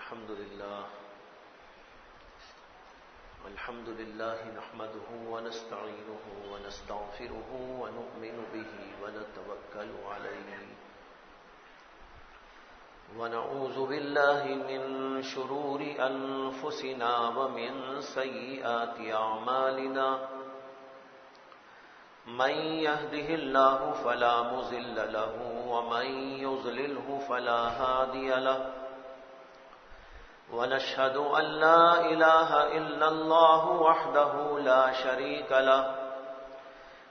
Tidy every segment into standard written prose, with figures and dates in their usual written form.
الحمد لله نحمده ونستعينه ونستغفره ونؤمن به ونتوكل عليه ونعوذ بالله من شرور أنفسنا ومن سيئات أعمالنا من يهده الله فلا مضل له ومن يضلله فلا هادي له ونشهد أن لا إله إلا الله وحده لا شريك له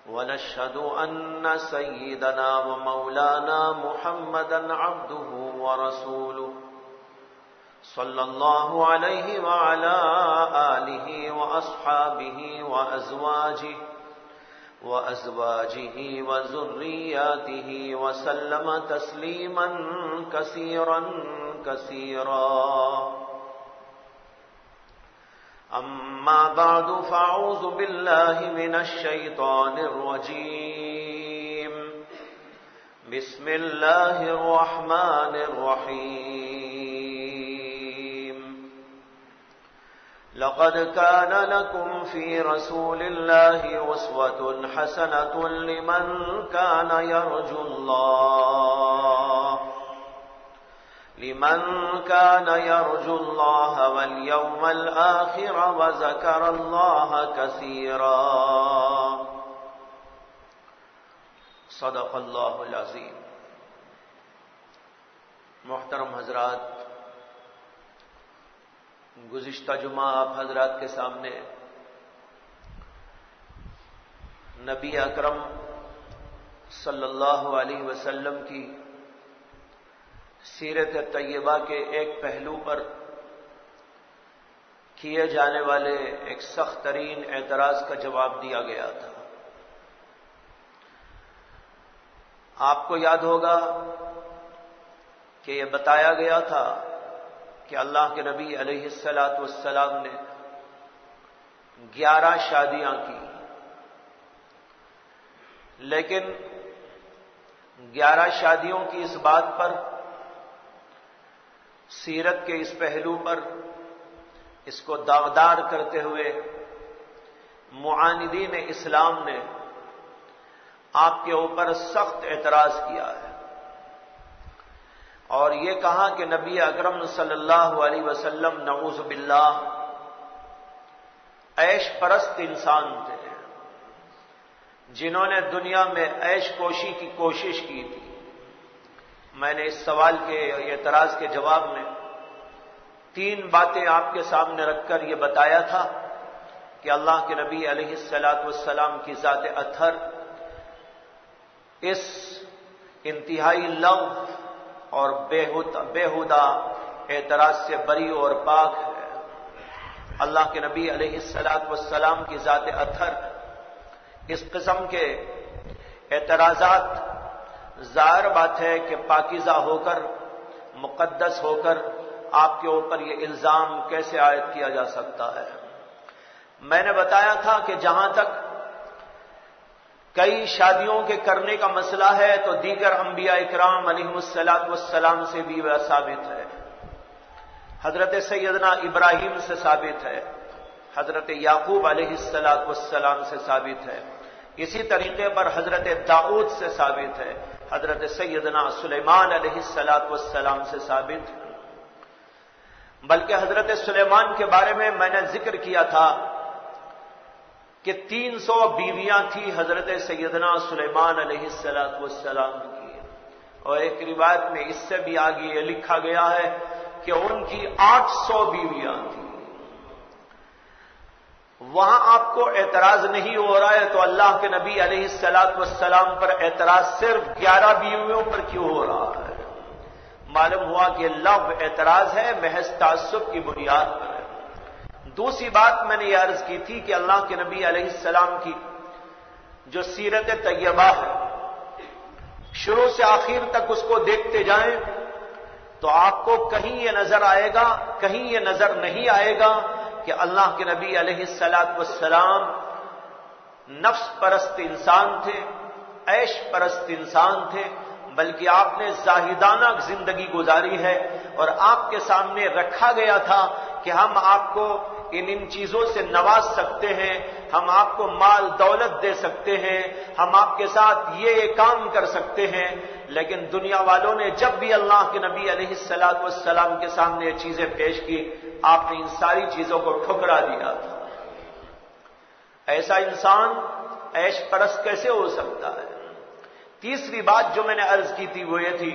ونشهد أن سيدنا ومولانا محمدا عبده ورسوله صلى الله عليه وعلى آله وأصحابه وأزواجه وذرياته وسلم تسليما كثيرا كثيرا. أما بعد فأعوذ بالله من الشيطان الرجيم. بسم الله الرحمن الرحيم. لقد كان لكم في رسول الله أسوة حسنة لمن كان يرجو الله واليوم الآخر وذكر الله كثيرا. صدق اللہ العظیم. محترم حضرات، گزشتہ جمعہ آپ حضرات کے سامنے نبی اکرم صلی اللہ علیہ وسلم کی سیرت طیبہ کے ایک پہلو پر کیے جانے والے ایک سخت ترین اعتراض کا جواب دیا گیا تھا. آپ کو یاد ہوگا کہ یہ بتایا گیا تھا کہ اللہ کے نبی علیہ الصلاۃ والسلام نے 11 شادیاں کی، لیکن 11 شادیوں کی اس بات پر، سیرت کے اس پہلو پر اس کو داغدار کرتے ہوئے معاندین اسلام نے آپ کے اوپر سخت اعتراض کیا ہے اور یہ کہا کہ نبی اکرم صلی اللہ علیہ وسلم نعوذ باللہ عیش پرست انسان تھے، جنہوں نے دنیا میں عیش کوشی کی کوشش کی تھی. میں نے اس سوال کے اعتراض کے جواب میں 3 باتیں آپ کے سامنے رکھ کر یہ بتایا تھا کہ اللہ کے نبی علیہ الصلاۃ والسلام کی ذات اطہر اس انتہائی لغو اور بےہودہ اعتراض سے بری اور پاک ہے. اللہ کے نبی علیہ الصلاۃ والسلام کی ذات اطہر اس قسم کے اعتراضات، ظاہر بات ہے کہ پاکیزہ ہو کر، مقدس ہو کر آپ کے اوپر یہ الزام کیسے عائد کیا جا سکتا ہے. میں نے بتایا تھا کہ جہاں تک کئی شادیوں کے کرنے کا مسئلہ ہے تو دیگر انبیاء اکرام علیہم الصلاۃ والسلام سے بھی وہ ثابت ہے. حضرت سیدنا ابراہیم سے ثابت ہے، حضرت یعقوب علیہ الصلاۃ والسلام سے ثابت ہے، اسی طریقے پر حضرت داؤد سے ثابت ہے، حضرت سیدنا سلیمان علیہ الصلاۃ والسلام سے ثابت ہے. بلکہ حضرت سلیمان کے بارے میں نے ذکر کیا تھا کہ 300 بیویاں تھیں حضرت سیدنا سلیمان علیہ الصلاۃ والسلام کی، اور ایک روایت میں اس سے بھی آگے یہ لکھا گیا ہے کہ ان کی 800 بیویاں تھیں. وہاں آپ کو اعتراض نہیں ہو رہا ہے تو اللہ کے نبی علیہ الصلاۃ والسلام پر اعتراض صرف 11 بیویوں پر کیوں ہو رہا ہے؟ معلوم ہوا کہ لغو اعتراض ہے، محض تعصب کی بنیاد پر ہے. دوسری بات میں نے یہ عرض کی تھی کہ اللہ کے نبی علیہ السلام کی جو سیرت طیبہ ہے، شروع سے آخر تک اس کو دیکھتے جائیں تو آپ کو کہیں یہ نظر آئے گا، کہیں یہ نظر نہیں آئے گا کہ اللہ کے نبی علیہ الصلاۃ والسلام نفس پرست انسان تھے، عیش پرست انسان تھے، بلکہ آپ نے زاہدانہ زندگی گزاری ہے، اور آپ کے سامنے رکھا گیا تھا کہ ہم آپ کو ان چیزوں سے نواز سکتے ہیں، ہم آپ کو مال دولت دے سکتے ہیں، ہم آپ کے ساتھ یہ کام کر سکتے ہیں، لیکن دنیا والوں نے جب بھی اللہ کے نبی علیہ الصلوۃ والسلام کے سامنے یہ چیزیں پیش کی، آپ نے ان ساری چیزوں کو ٹھکرا دیا تھا۔ ایسا انسان عیش پرست کیسے ہو سکتا ہے؟ تیسری بات جو میں نے عرض کی تھی وہ یہ تھی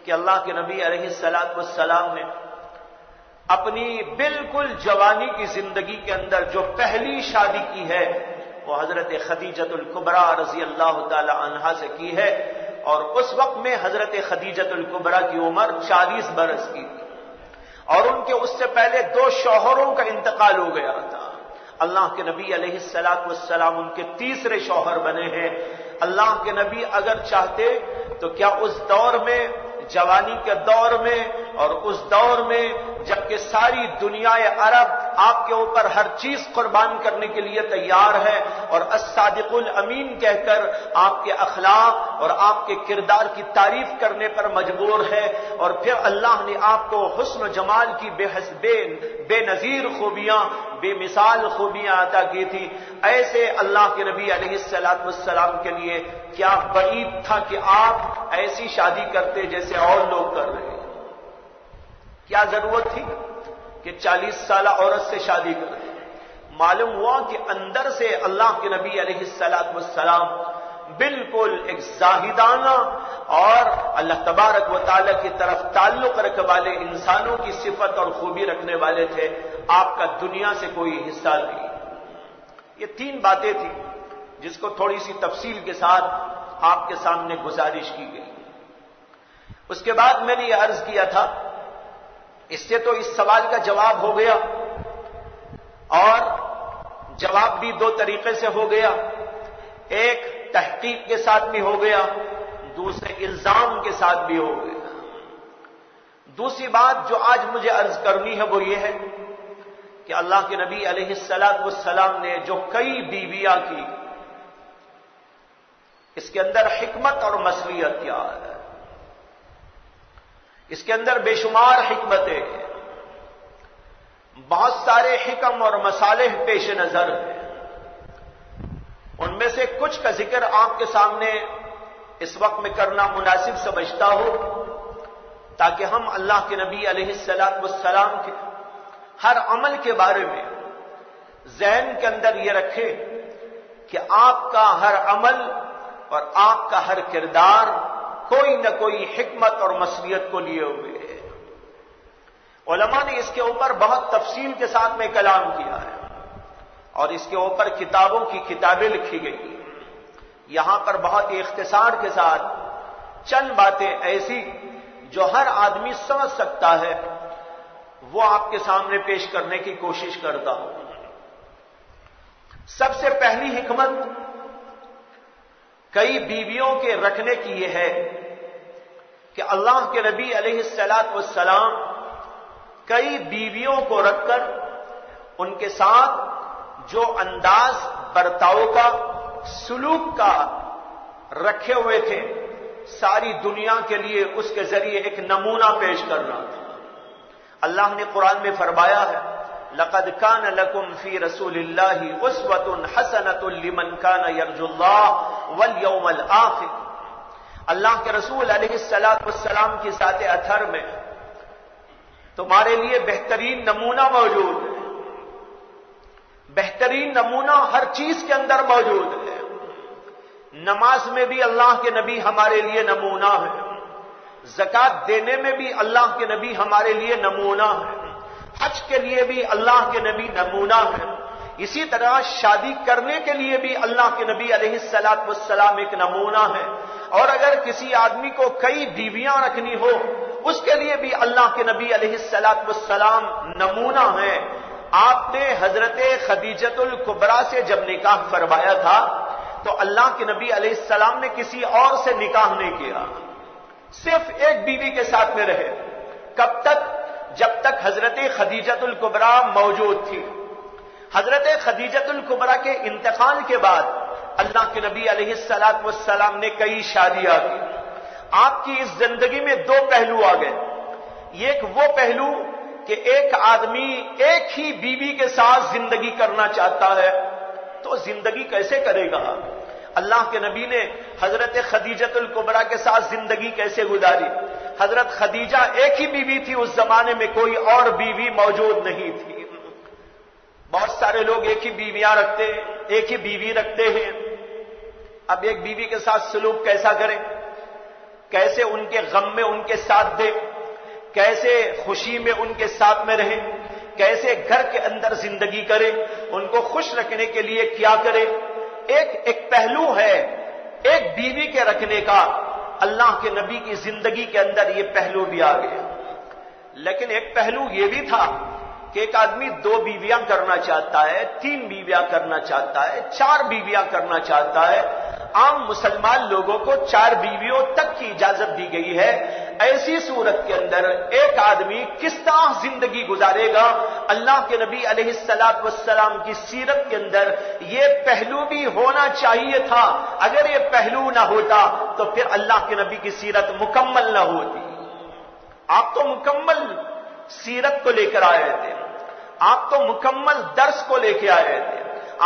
کہ اللہ کے نبی علیہ الصلوۃ والسلام نے اپنی بالکل جوانی کی زندگی کے اندر جو پہلی شادی کی ہے وہ حضرت خدیجۃ الکبریٰ رضی اللہ تعالی عنہا سے کی ہے، اور اس وقت میں حضرت خدیجۃ الکبریٰ کی عمر 40 برس کی تھی، اور ان کے اس سے پہلے 2 شوہروں کا انتقال ہو گیا تھا۔ اللہ کے نبی علیہ الصلوۃ والسلام ان کے تیسرے شوہر بنے ہیں۔ اللہ کے نبی اگر چاہتے تو کیا اس دور میں، جوانی کے دور میں، اور اس دور میں جبکہ ساری دنیا عرب آپ کے اوپر ہر چیز قربان کرنے کے لیے تیار ہے اور الصادق الامین کہہ کر آپ کے اخلاق اور آپ کے کردار کی تعریف کرنے پر مجبور ہے، اور پھر اللہ نے آپ کو حسن و جمال کی بے نظیر خوبیاں، بے مثال خوبیاں عطا کی تھی، ایسے اللہ کے نبی علیہ الصلوۃ والسلام کے لیے کیا بعید تھا کہ آپ ایسی شادی کرتے جیسے اور لوگ کر رہے ہیں؟ کیا ضرورت تھی کہ 40 سالہ عورت سے شادی کرتے؟ معلوم ہوا کہ اندر سے اللہ کے نبی علیہ الصلوۃ والسلام بالکل ایک زاہدانہ اور اللہ تبارک و تعالی کی طرف تعلق رکھنے والے انسانوں کی صفت اور خوبی رکھنے والے تھے، آپ کا دنیا سے کوئی حصہ نہیں۔ یہ 3 باتیں تھیں جس کو تھوڑی سی تفصیل کے ساتھ آپ کے سامنے گزارش کی گئی۔ اس کے بعد میں نے یہ عرض کیا تھا، اس سے تو اس سوال کا جواب ہو گیا، اور جواب بھی 2 طریقے سے ہو گیا، ایک تحقیق کے ساتھ بھی ہو گیا، دوسرے الزام کے ساتھ بھی ہو گیا۔ دوسری بات جو آج مجھے عرض کرنی ہے وہ یہ ہے کہ اللہ کے نبی علیہ الصلوۃ والسلام نے جو کئی بیویاں کی، اس کے اندر حکمت اور مصلحت کیا ہے؟ اس کے اندر بے شمار حکمتیں ہیں، بہت سارے حکم اور مصالح پیش نظر ہیں۔ ان میں سے کچھ کا ذکر آپ کے سامنے اس وقت میں کرنا مناسب سمجھتا ہوں، تاکہ ہم اللہ کے نبی علیہ الصلوۃ والسلام کے ہر عمل کے بارے میں ذہن کے اندر یہ رکھے کہ آپ کا ہر عمل اور آپ کا ہر کردار کوئی نہ کوئی حکمت اور مصلحت کو لیے ہوئے ہے۔ علماء نے اس کے اوپر بہت تفصیل کے ساتھ میں کلام کیا ہے، اور اس کے اوپر کتابوں کی کتابیں لکھی گئی۔ یہاں پر بہت ہی اختصار کے ساتھ چند باتیں ایسی جو ہر آدمی سمجھ سکتا ہے وہ آپ کے سامنے پیش کرنے کی کوشش کرتا ہوں۔ سب سے پہلی حکمت کئی بیویوں کے رکھنے کی یہ ہے کہ اللہ کے نبی علیہ الصلوۃ والسلام کئی بیویوں کو رکھ کر ان کے ساتھ جو انداز برتاؤ کا، سلوک کا رکھے ہوئے تھے، ساری دنیا کے لیے اس کے ذریعے ایک نمونہ پیش کرنا تھا۔ اللہ نے قرآن میں فرمایا ہے، لقد كان لكم في رسول الله اسوة حسنة لمن كان يرجو الله واليوم الآخر۔ اللہ کے رسول علیہ الصلوۃ والسلام کی ذات اطہر میں تمہارے لیے بہترین نمونہ موجود ہے، بہترین نمونہ ہر چیز کے اندر موجود ہے۔ نماز میں بھی اللہ کے نبی ہمارے لیے نمونہ ہے، زکات دینے میں بھی اللہ کے نبی ہمارے لیے نمونہ ہے، حج کے لیے بھی اللہ کے نبی نمونہ ہے، اسی طرح شادی کرنے کے لیے بھی اللہ کے نبی علیہ الصلوۃ والسلام ایک نمونہ ہے، اور اگر کسی آدمی کو کئی بیویاں رکھنی ہو اس کے لیے بھی اللہ کے نبی علیہ الصلوۃ والسلام نمونہ ہے۔ آپ نے حضرت خدیجۃ الکبریٰ سے جب نکاح فرمایا تھا تو اللہ کے نبی علیہ السلام نے کسی اور سے نکاح نہیں کیا، صرف ایک بیوی کے ساتھ میں رہے۔ کب تک؟ جب تک حضرت خدیجۃ الکبریٰ موجود تھی۔ حضرت خدیجۃ الکبریٰ کے انتقال کے بعد اللہ کے نبی علیہ الصلوۃ والسلام نے کئی شادیاں کی۔ آپ کی اس زندگی میں دو پہلو آ گئے. ایک وہ پہلو کہ ایک آدمی ایک ہی بیوی کے ساتھ زندگی کرنا چاہتا ہے تو زندگی کیسے کرے گا؟ اللہ کے نبی نے حضرت خدیجۃ الکبریٰ کے ساتھ زندگی کیسے گزاری؟ حضرت خدیجہ ایک ہی بیوی تھی، اس زمانے میں کوئی اور بیوی موجود نہیں تھی. بہت سارے لوگ ایک ہی بیویاں رکھتے ہیں، ایک ہی بیوی رکھتے ہیں. اب ایک بیوی کے ساتھ سلوک کیسا کریں؟ کیسے ان کے غم میں ان کے ساتھ دیں؟ کیسے خوشی میں ان کے ساتھ میں رہیں؟ کیسے گھر کے اندر زندگی کریں؟ ان کو خوش رکھنے کے لیے کیا کریں؟ ایک پہلو ہے ایک بیوی کے رکھنے کا. اللہ کے نبی کی زندگی کے اندر یہ پہلو بھی آ گیا. لیکن ایک پہلو یہ بھی تھا کہ ایک آدمی 2 بیویاں کرنا چاہتا ہے، 3 بیویاں کرنا چاہتا ہے، 4 بیویاں کرنا چاہتا ہے. عام مسلمان لوگوں کو 4 بیویوں تک کی اجازت دی گئی ہے. ایسی صورت کے اندر ایک آدمی کس طرح زندگی گزارے گا؟ اللہ کے نبی علیہ الصلوۃ والسلام کی سیرت کے اندر یہ پہلو بھی ہونا چاہیے تھا. اگر یہ پہلو نہ ہوتا تو پھر اللہ کے نبی کی سیرت مکمل نہ ہوتی. آپ تو مکمل سیرت کو لے کر آئے تھے، آپ تو مکمل درس کو لے کے آئے تھے،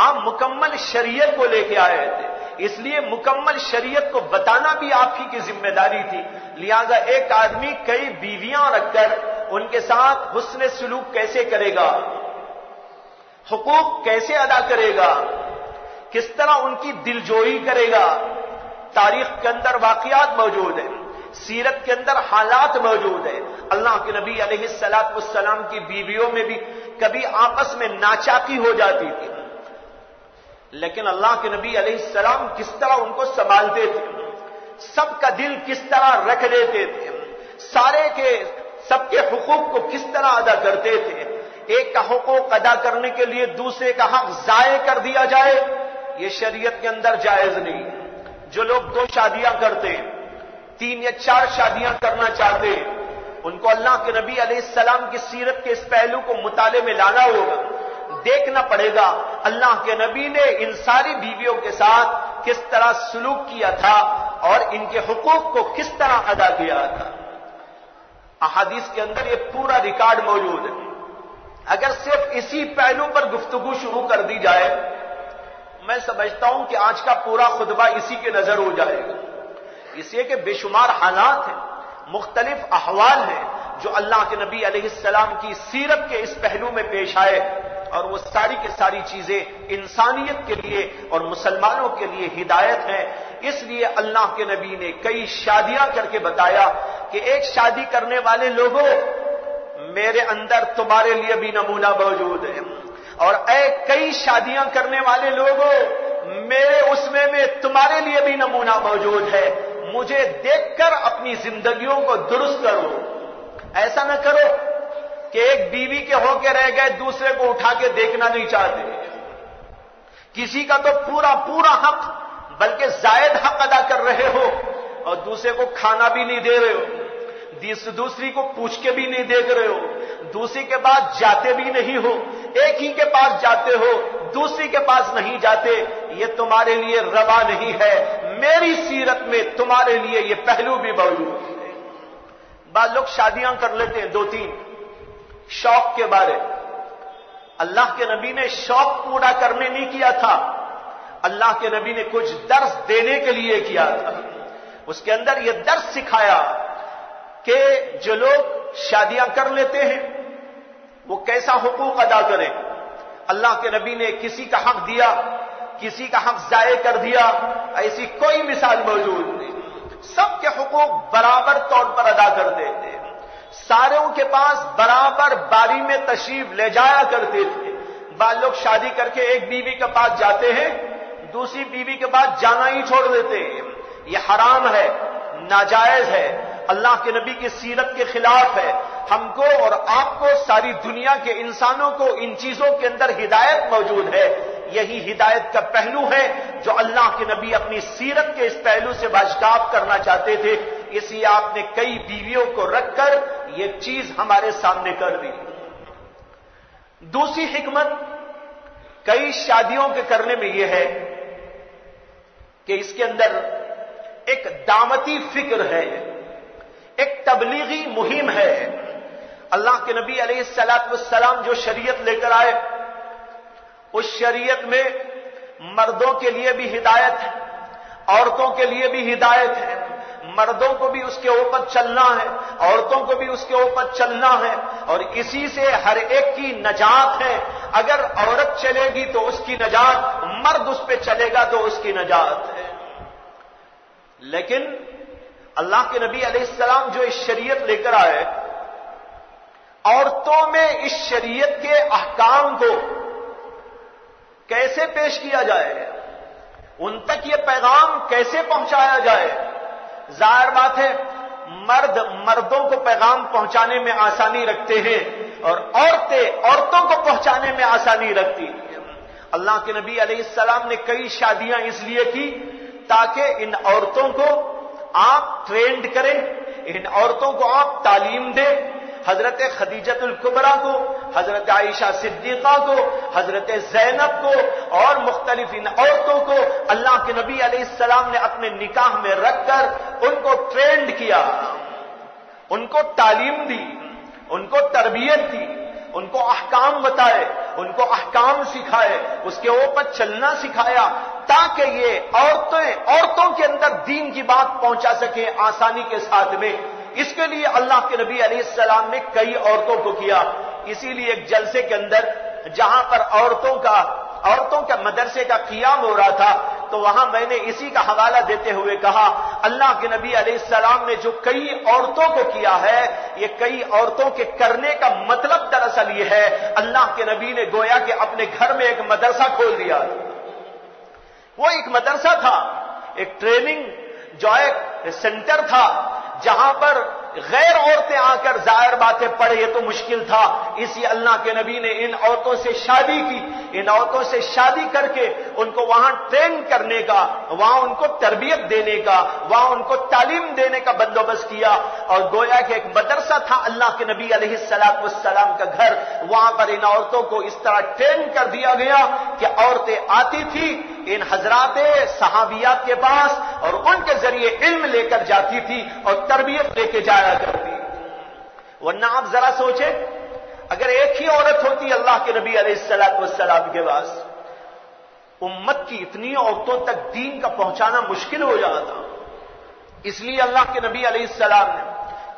آپ مکمل شریعت کو لے کے آئے تھے. اس لیے مکمل شریعت کو بتانا بھی آپ ہی کی ذمہ داری تھی. لہذا ایک آدمی کئی بیویاں رکھ کر ان کے ساتھ حسن سلوک کیسے کرے گا؟ حقوق کیسے ادا کرے گا؟ کس طرح ان کی دلجوئی کرے گا؟ تاریخ کے اندر واقعات موجود ہیں، سیرت کے اندر حالات موجود ہیں. اللہ کے نبی علیہ الصلوۃ والسلام کی بیویوں میں بھی کبھی آپس میں ناچاکی ہو جاتی تھی، لیکن اللہ کے نبی علیہ السلام کس طرح ان کو سنبھالتے تھے، سب کا دل کس طرح رکھ دیتے تھے، سب کے حقوق کو کس طرح ادا کرتے تھے. ایک کا حقوق ادا کرنے کے لیے دوسرے کا حق ضائع کر دیا جائے، یہ شریعت کے اندر جائز نہیں. جو لوگ 2 شادیاں کرتے ہیں، 3 یا 4 شادیاں کرنا چاہتے ہیں، ان کو اللہ کے نبی علیہ السلام کی سیرت کے اس پہلو کو مطالعے میں لانا ہوگا. دیکھنا پڑے گا اللہ کے نبی نے ان ساری بیویوں کے ساتھ کس طرح سلوک کیا تھا اور ان کے حقوق کو کس طرح ادا کیا تھا. احادیث کے اندر یہ پورا ریکارڈ موجود ہے. اگر صرف اسی پہلو پر گفتگو شروع کر دی جائے، میں سمجھتا ہوں کہ آج کا پورا خطبہ اسی کے نظر ہو جائے گا. اس لیے کہ بے شمار حالات ہیں، مختلف احوال ہیں جو اللہ کے نبی علیہ السلام کی سیرت کے اس پہلو میں پیش آئے، اور وہ ساری کی ساری چیزیں انسانیت کے لیے اور مسلمانوں کے لیے ہدایت ہیں. اس لیے اللہ کے نبی نے کئی شادیاں کر کے بتایا کہ ایک شادی کرنے والے لوگوں، میرے اندر تمہارے لیے بھی نمونہ موجود ہے، اور کئی شادیاں کرنے والے لوگوں، میرے اس میں تمہارے لیے بھی نمونہ موجود ہے. مجھے دیکھ کر اپنی زندگیوں کو درست کرو. ایسا نہ کرو کہ ایک بیوی کے ہو کے رہ گئے، دوسرے کو اٹھا کے دیکھنا نہیں چاہتے. کسی کا تو پورا حق بلکہ زائد حق ادا کر رہے ہو اور دوسرے کو کھانا بھی نہیں دے رہے ہو، دوسری کو پوچھ کے بھی نہیں دیکھ رہے ہو، دوسری کے پاس جاتے بھی نہیں ہو، ایک ہی کے پاس جاتے ہو، دوسری کے پاس نہیں جاتے. یہ تمہارے لیے روا نہیں ہے. میری سیرت میں تمہارے لیے یہ پہلو بھی موجود ہے. بعض لوگ شادیاں کر لیتے ہیں 2-3 شوق کے بارے. اللہ کے نبی نے شوق پورا کرنے نہیں کیا تھا، اللہ کے نبی نے کچھ درس دینے کے لیے کیا تھا. اس کے اندر یہ درس سکھایا کہ جو لوگ شادیاں کر لیتے ہیں وہ کیسا حقوق ادا کریں. اللہ کے نبی نے کسی کا حق دیا، کسی کا حق ضائع کر دیا، ایسی کوئی مثال موجود نہیں. سب کے حقوق برابر طور پر ادا کرتے تھے، ساروں کے پاس برابر باری میں تشریف لے جایا کرتے تھے. بعض لوگ شادی کر کے ایک بیوی کے پاس جاتے ہیں، دوسری بیوی کے پاس جانا ہی چھوڑ دیتے ہیں. یہ حرام ہے، ناجائز ہے، اللہ کے نبی کی سیرت کے خلاف ہے. ہم کو اور آپ کو، ساری دنیا کے انسانوں کو ان چیزوں کے اندر ہدایت موجود ہے. یہی ہدایت کا پہلو ہے جو اللہ کے نبی اپنی سیرت کے اس پہلو سے باشکاف کرنا چاہتے تھے. اس لیے آپ نے کئی بیویوں کو رکھ کر یہ چیز ہمارے سامنے کر دی. دوسری حکمت کئی شادیوں کے کرنے میں یہ ہے کہ اس کے اندر ایک دعوتی فکر ہے، ایک تبلیغی مہم ہے۔ اللہ کے نبی علیہ الصلوۃ والسلام جو شریعت لے کر آئے، اس شریعت میں مردوں کے لیے بھی ہدایت ہے، عورتوں کے لیے بھی ہدایت ہے۔ مردوں کو بھی اس کے اوپر چلنا ہے، عورتوں کو بھی اس کے اوپر چلنا ہے، اور اسی سے ہر ایک کی نجات ہے۔ اگر عورت چلے گی تو اس کی نجات، مرد اس پہ چلے گا تو اس کی نجات ہے۔ لیکن اللہ کے نبی علیہ السلام جو اس شریعت لے کر آئے، عورتوں میں اس شریعت کے احکام کو کیسے پیش کیا جائے، ان تک یہ پیغام کیسے پہنچایا جائے؟ ظاہر بات ہے مرد مردوں کو پیغام پہنچانے میں آسانی رکھتے ہیں، اور عورتیں عورتوں کو پہنچانے میں آسانی رکھتی ہیں۔ اللہ کے نبی علیہ السلام نے کئی شادیاں اس لیے کی تاکہ ان عورتوں کو آپ ٹرینڈ کریں، ان عورتوں کو آپ تعلیم دیں۔ حضرت خدیجہ الکبریٰ کو، حضرت عائشہ صدیقہ کو، حضرت زینب کو اور مختلف ان عورتوں کو اللہ کے نبی علیہ السلام نے اپنے نکاح میں رکھ کر ان کو ٹرینڈ کیا، ان کو تعلیم دی، ان کو تربیت دی، ان کو احکام بتائے، ان کو احکام سکھائے، اس کے اوپر چلنا سکھایا تاکہ یہ عورتوں کے اندر دین کی بات پہنچا سکے آسانی کے ساتھ میں۔ اس کے لیے اللہ کے نبی علیہ السلام نے کئی عورتوں کو کیا۔ اسی لیے ایک جلسے کے اندر جہاں پر عورتوں کا مدرسے کا قیام ہو رہا تھا، تو وہاں میں نے اسی کا حوالہ دیتے ہوئے کہا اللہ کے نبی علیہ السلام نے جو کئی عورتوں کو کیا ہے، یہ کئی عورتوں کے کرنے کا مطلب دراصل یہ ہے اللہ کے نبی نے گویا کہ اپنے گھر میں ایک مدرسہ کھول دیا۔ وہ ایک مدرسہ تھا، ایک ٹریننگ جو ایک سینٹر تھا جہاں پر غیر عورتیں آ کر ظاہر باتیں پڑھے، یہ تو مشکل تھا، اسی اللہ کے نبی نے ان عورتوں سے شادی کی، ان عورتوں سے شادی کر کے ان کو وہاں ٹرین کرنے کا، وہاں ان کو تربیت دینے کا، وہاں ان کو تعلیم دینے کا بندوبست کیا، اور گویا کہ ایک مدرسہ تھا اللہ کے نبی علیہ الصلوۃ والسلام کا گھر، وہاں پر ان عورتوں کو اس طرح ٹرین کر دیا گیا کہ عورتیں آتی تھی ان حضرات صحابیات کے پاس اور ان کے ذریعے علم لے کر جاتی تھی اور تربیت لے کے جایا کرتی۔ ورنہ آپ ذرا سوچیں اگر ایک ہی عورت ہوتی اللہ کے نبی علیہ الصلوۃ والسلام کے پاس، امت کی اتنی عورتوں تک دین کا پہنچانا مشکل ہو جاتا۔ اس لیے اللہ کے نبی علیہ السلام نے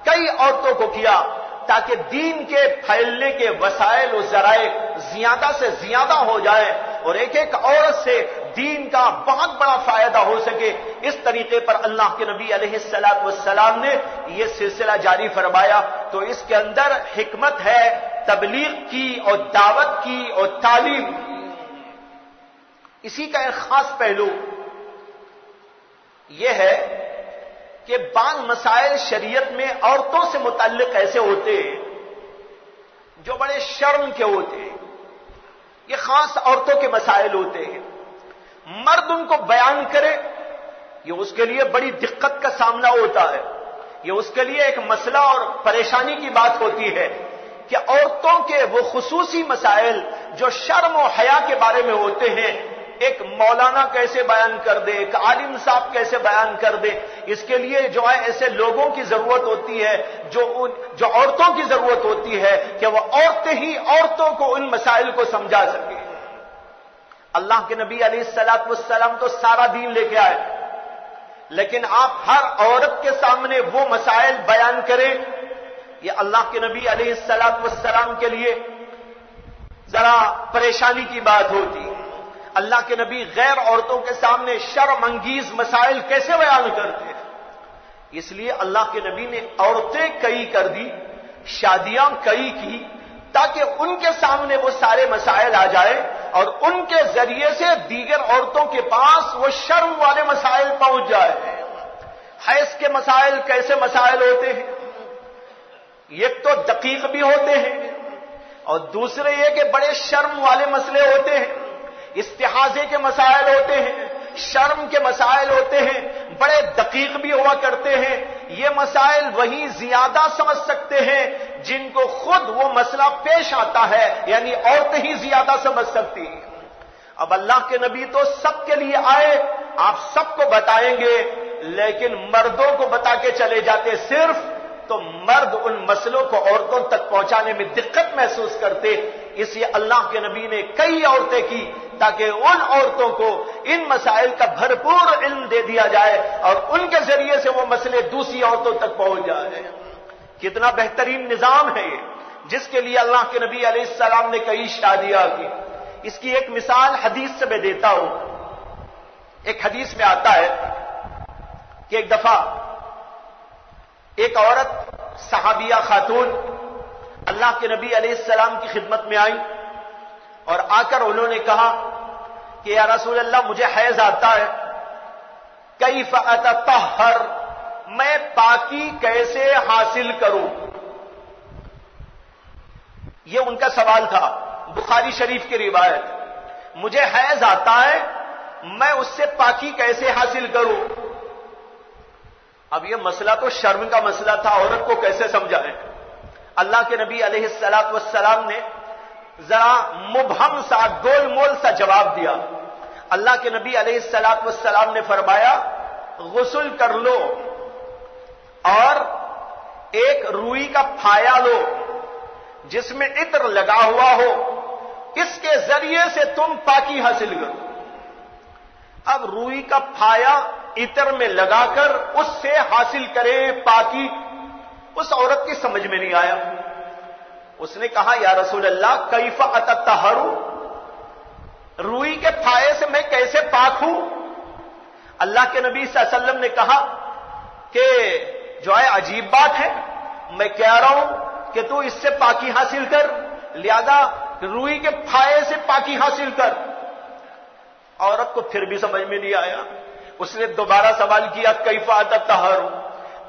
کئی عورتوں کو کیا تاکہ دین کے پھیلنے کے وسائل و ذرائع زیادہ سے زیادہ ہو جائے اور ایک ایک عورت سے دین کا بہت بڑا فائدہ ہو سکے۔ اس طریقے پر اللہ کے نبی علیہ الصلوۃ والسلام نے یہ سلسلہ جاری فرمایا۔ تو اس کے اندر حکمت ہے تبلیغ کی اور دعوت کی اور تعلیم کی۔ اسی کا ایک خاص پہلو یہ ہے کہ بعض مسائل شریعت میں عورتوں سے متعلق ایسے ہوتے ہیں جو بڑے شرم کے ہوتے ہیں، یہ خاص عورتوں کے مسائل ہوتے ہیں، مرد ان کو بیان کرے یہ اس کے لیے بڑی دقت کا سامنا ہوتا ہے، یہ اس کے لیے ایک مسئلہ اور پریشانی کی بات ہوتی ہے کہ عورتوں کے وہ خصوصی مسائل جو شرم و حیا کے بارے میں ہوتے ہیں ایک مولانا کیسے بیان کر دے، ایک عالم صاحب کیسے بیان کر دے، اس کے لیے جو ہے ایسے لوگوں کی ضرورت ہوتی ہے جو عورتوں کی ضرورت ہوتی ہے کہ وہ عورتیں ہی عورتوں کو ان مسائل کو سمجھا سکیں۔ اللہ کے نبی علیہ الصلوۃ والسلام تو سارا دین لے کے آئے، لیکن آپ ہر عورت کے سامنے وہ مسائل بیان کریں، یہ اللہ کے نبی علیہ الصلوۃ والسلام کے لیے ذرا پریشانی کی بات ہوتی۔ اللہ کے نبی غیر عورتوں کے سامنے شرم انگیز مسائل کیسے بیان کرتے ہیں؟ اس لیے اللہ کے نبی نے عورتیں کئی کر دی، شادیاں کئی کی تاکہ ان کے سامنے وہ سارے مسائل آ جائے اور ان کے ذریعے سے دیگر عورتوں کے پاس وہ شرم والے مسائل پہنچ جائے۔ حیض کے مسائل کیسے مسائل ہوتے ہیں؟ ایک تو دقیق بھی ہوتے ہیں اور دوسرے یہ کہ بڑے شرم والے مسئلے ہوتے ہیں، استحاضے کے مسائل ہوتے ہیں، شرم کے مسائل ہوتے ہیں، بڑے دقیق بھی ہوا کرتے ہیں۔ یہ مسائل وہی زیادہ سمجھ سکتے ہیں جن کو خود وہ مسئلہ پیش آتا ہے، یعنی عورتیں ہی زیادہ سمجھ سکتی ہیں۔ اب اللہ کے نبی تو سب کے لیے آئے آپ سب کو بتائیں گے، لیکن مردوں کو بتا کے چلے جاتے صرف، تو مرد ان مسئلوں کو عورتوں تک پہنچانے میں دقت محسوس کرتے. اس لیے اللہ کے نبی نے کئی عورتیں کی تاکہ ان عورتوں کو ان مسائل کا بھرپور علم دے دیا جائے اور ان کے ذریعے سے وہ مسئلے دوسری عورتوں تک پہنچ جائے. کتنا بہترین نظام ہے یہ، جس کے لیے اللہ کے نبی علیہ السلام نے کئی شادیاں کی. اس کی ایک مثال حدیث سے میں دیتا ہوں. ایک حدیث میں آتا ہے کہ ایک دفعہ ایک عورت صحابیہ خاتون اللہ کے نبی علیہ السلام کی خدمت میں آئی اور آ کر انہوں نے کہا کہ یا رسول اللہ مجھے حیض آتا ہے، کیف اتطہر، میں پاکی کیسے حاصل کروں؟ یہ ان کا سوال تھا. بخاری شریف کی روایت، مجھے حیض آتا ہے، میں اس سے پاکی کیسے حاصل کروں؟ اب یہ مسئلہ تو شرم کا مسئلہ تھا، عورت کو کیسے سمجھائیں؟ اللہ کے نبی علیہ الصلوۃ والسلام نے ذرا مبہم سا گول مول سا جواب دیا. اللہ کے نبی علیہ الصلوۃ والسلام نے فرمایا غسل کر لو اور ایک روئی کا پھایا لو جس میں عطر لگا ہوا ہو، اس کے ذریعے سے تم پاکی حاصل کرو. اب روئی کا پھایا عطر میں لگا کر اس سے حاصل کرے پاکی، اس عورت کی سمجھ میں نہیں آیا. اس نے کہا یا رسول اللہ کیف اتطہر، روئی کے پھائے سے میں کیسے پاک ہوں؟ اللہ کے نبی صلی اللہ علیہ وسلم نے کہا کہ جو ہے عجیب بات ہے، میں کہہ رہا ہوں کہ تو اس سے پاکی حاصل کر، لہذا روئی کے پھائے سے پاکی حاصل کر. عورت کو پھر بھی سمجھ میں نہیں آیا. اس نے دوبارہ سوال کیا کیف اتطہر.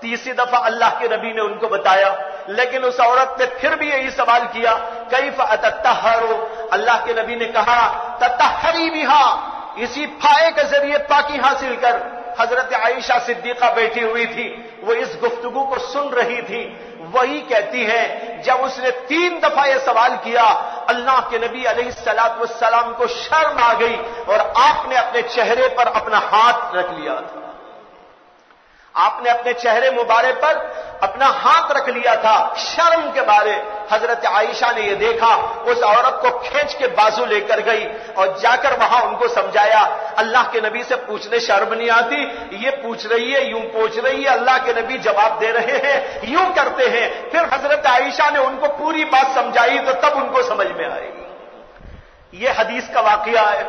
تیسری دفعہ اللہ کے نبی نے ان کو بتایا، لیکن اس عورت نے پھر بھی یہی سوال کیا کیف اتطہر. اللہ کے نبی نے کہا تطہری بہا، اسی پھائے کے ذریعے پاکی حاصل کر. حضرت عائشہ صدیقہ بیٹھی ہوئی تھی، وہ اس گفتگو کو سن رہی تھی. وہی کہتی ہے جب اس نے 3 دفعہ یہ سوال کیا، اللہ کے نبی علیہ الصلوۃ والسلام کو شرم آ گئی اور آپ نے اپنے چہرے پر اپنا ہاتھ رکھ لیا تھا. آپ نے اپنے چہرے مبارک پر اپنا ہاتھ رکھ لیا تھا شرم کے بارے. حضرت عائشہ نے یہ دیکھا، اس عورت کو کھینچ کے بازو لے کر گئی اور جا کر وہاں ان کو سمجھایا. اللہ کے نبی سے پوچھنے شرم نہیں آتی؟ یہ پوچھ رہی ہے، یوں پوچھ رہی ہے، اللہ کے نبی جواب دے رہے ہیں، یوں کرتے ہیں. پھر حضرت عائشہ نے ان کو پوری بات سمجھائی تو تب ان کو سمجھ میں آئی. یہ حدیث کا واقعہ ہے.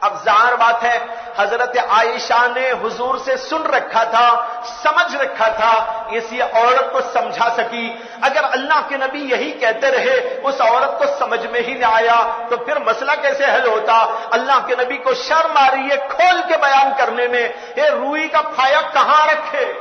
اب ظاہر بات ہے حضرت عائشہ نے حضور سے سن رکھا تھا، سمجھ رکھا تھا، اس لیے عورت کو سمجھا سکی. اگر اللہ کے نبی یہی کہتے رہے اس عورت کو سمجھ میں ہی نہ آیا تو پھر مسئلہ کیسے حل ہوتا؟ اللہ کے نبی کو شرم آ رہی ہے کھول کے بیان کرنے میں. اے روئی کا پھایا کہاں رکھے؟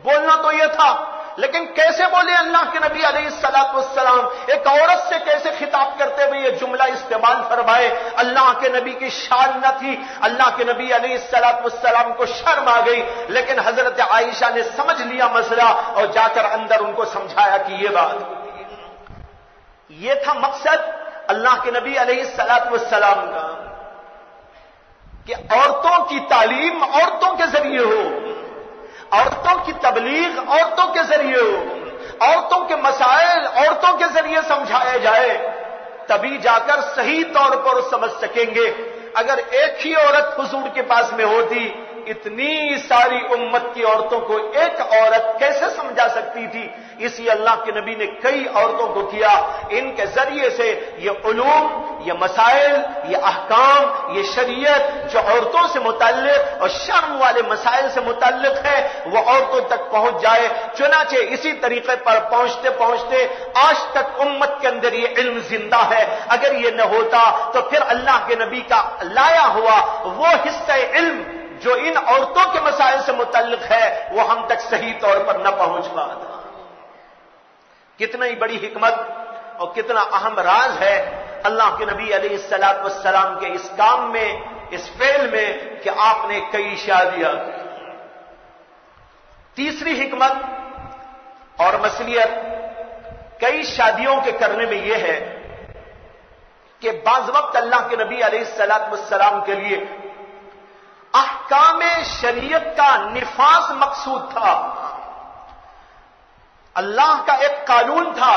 بولنا تو یہ تھا، لیکن کیسے بولے اللہ کے نبی علیہ الصلوۃ والسلام؟ ایک عورت سے کیسے خطاب کرتے ہوئے یہ جملہ استعمال فرمائے؟ اللہ کے نبی کی شان نہ تھی. اللہ کے نبی علیہ الصلوۃ والسلام کو شرم آ گئی، لیکن حضرت عائشہ نے سمجھ لیا مسئلہ اور جا کر اندر ان کو سمجھایا کہ یہ بات. یہ تھا مقصد اللہ کے نبی علیہ الصلوۃ والسلام کا کہ عورتوں کی تعلیم عورتوں کے ذریعے ہو، عورتوں کی تبلیغ عورتوں کے ذریعے ہو، عورتوں کے مسائل عورتوں کے ذریعے سمجھایا جائے، تبھی جا کر صحیح طور پر سمجھ سکیں گے. اگر ایک ہی عورت حضور کے پاس میں ہوتی، اتنی ساری امت کی عورتوں کو ایک عورت کیسے سمجھا سکتی تھی؟ اسی اللہ کے نبی نے کئی عورتوں کو کیا. ان کے ذریعے سے یہ علوم، یہ مسائل، یہ احکام، یہ شریعت جو عورتوں سے متعلق اور شرم والے مسائل سے متعلق ہے وہ عورتوں تک پہنچ جائے. چنانچہ اسی طریقے پر پہنچتے پہنچتے آج تک امت کے اندر یہ علم زندہ ہے. اگر یہ نہ ہوتا تو پھر اللہ کے نبی کا لایا ہوا وہ حصہ علم جو ان عورتوں کے مسائل سے متعلق ہے وہ ہم تک صحیح طور پر نہ پہنچ پاتا. کتنا ہی بڑی حکمت اور کتنا اہم راز ہے اللہ کے نبی علیہ الصلوۃ والسلام کے اس کام میں، اس فعل میں کہ آپ نے کئی شادیاں کی. تیسری حکمت اور مصلحت کئی شادیوں کے کرنے میں یہ ہے کہ بعض وقت اللہ کے نبی علیہ الصلوۃ والسلام کے لیے احکام شریعت کا نفاذ مقصود تھا. اللہ کا ایک قانون تھا،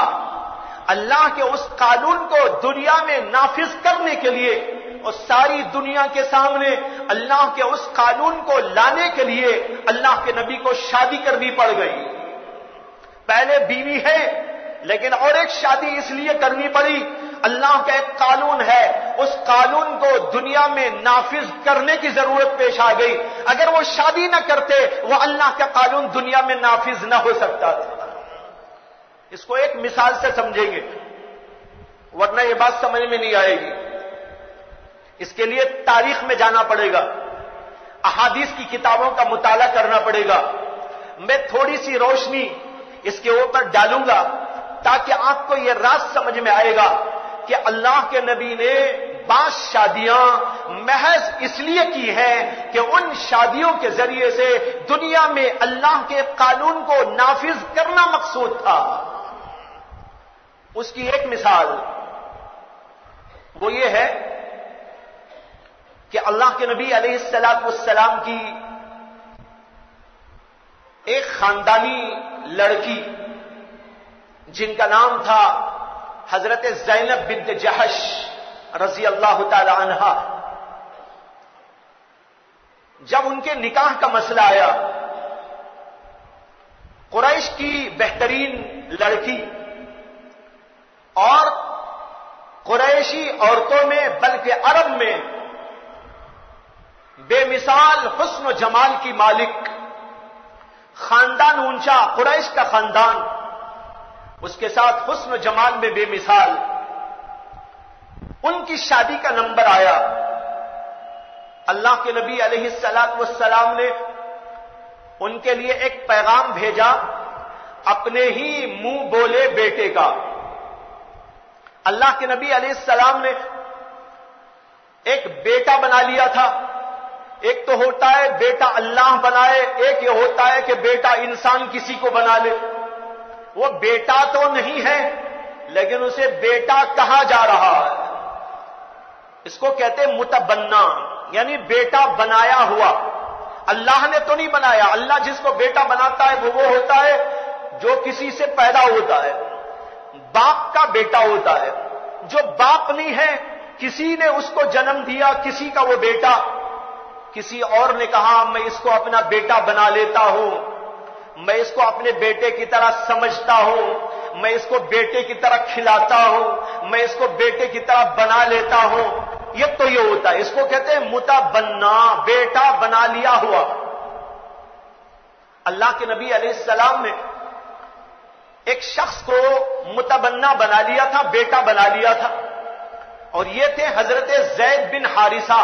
اللہ کے اس قانون کو دنیا میں نافذ کرنے کے لیے اور ساری دنیا کے سامنے اللہ کے اس قانون کو لانے کے لیے اللہ کے نبی کو شادی کرنی پڑ گئی. پہلے بیوی ہے لیکن اور ایک شادی اس لیے کرنی پڑی، اللہ کا ایک قانون ہے، اس قانون کو دنیا میں نافذ کرنے کی ضرورت پیش آ گئی. اگر وہ شادی نہ کرتے وہ اللہ کا قانون دنیا میں نافذ نہ ہو سکتا تھا. اس کو ایک مثال سے سمجھیں گے ورنہ یہ بات سمجھ میں نہیں آئے گی. اس کے لیے تاریخ میں جانا پڑے گا، احادیث کی کتابوں کا مطالعہ کرنا پڑے گا. میں تھوڑی سی روشنی اس کے اوپر ڈالوں گا تاکہ آپ کو یہ راز سمجھ میں آئے گا کہ اللہ کے نبی نے بعض شادیاں محض اس لیے کی ہیں کہ ان شادیوں کے ذریعے سے دنیا میں اللہ کے قانون کو نافذ کرنا مقصود تھا. اس کی ایک مثال وہ یہ ہے کہ اللہ کے نبی علیہ السلام کی ایک خاندانی لڑکی جن کا نام تھا حضرت زینب بنت جحش رضی اللہ تعالی عنہا، جب ان کے نکاح کا مسئلہ آیا، قریش کی بہترین لڑکی اور قریشی عورتوں میں بلکہ عرب میں بے مثال حسن و جمال کی مالک، خاندان اونچا، قریش کا خاندان، اس کے ساتھ حسن و جمال میں بے مثال، ان کی شادی کا نمبر آیا. اللہ کے نبی علیہ السلام نے ان کے لیے ایک پیغام بھیجا اپنے ہی منہ بولے بیٹے کا. اللہ کے نبی علیہ السلام نے ایک بیٹا بنا لیا تھا. ایک تو ہوتا ہے بیٹا اللہ بنائے، ایک یہ ہوتا ہے کہ بیٹا انسان کسی کو بنا لے. وہ بیٹا تو نہیں ہے لیکن اسے بیٹا کہا جا رہا ہے. اس کو کہتے ہیں متبنا، یعنی بیٹا بنایا ہوا. اللہ نے تو نہیں بنایا. اللہ جس کو بیٹا بناتا ہے وہ ہوتا ہے جو کسی سے پیدا ہوتا ہے، باپ کا بیٹا ہوتا ہے. جو باپ نہیں ہے، کسی نے اس کو جنم دیا، کسی کا وہ بیٹا. کسی اور نے کہا میں اس کو اپنا بیٹا بنا لیتا ہوں، میں اس کو اپنے بیٹے کی طرح سمجھتا ہوں، میں اس کو بیٹے کی طرح کھلاتا ہوں، میں اس کو بیٹے کی طرح بنا لیتا ہوں. یہ تو یہ ہوتا ہے، اس کو کہتے ہیں متبنا، بیٹا بنا لیا ہوا. اللہ کے نبی علیہ السلام نے ایک شخص کو متبنا بنا لیا تھا، بیٹا بنا لیا تھا، اور یہ تھے حضرت زید بن حارثہ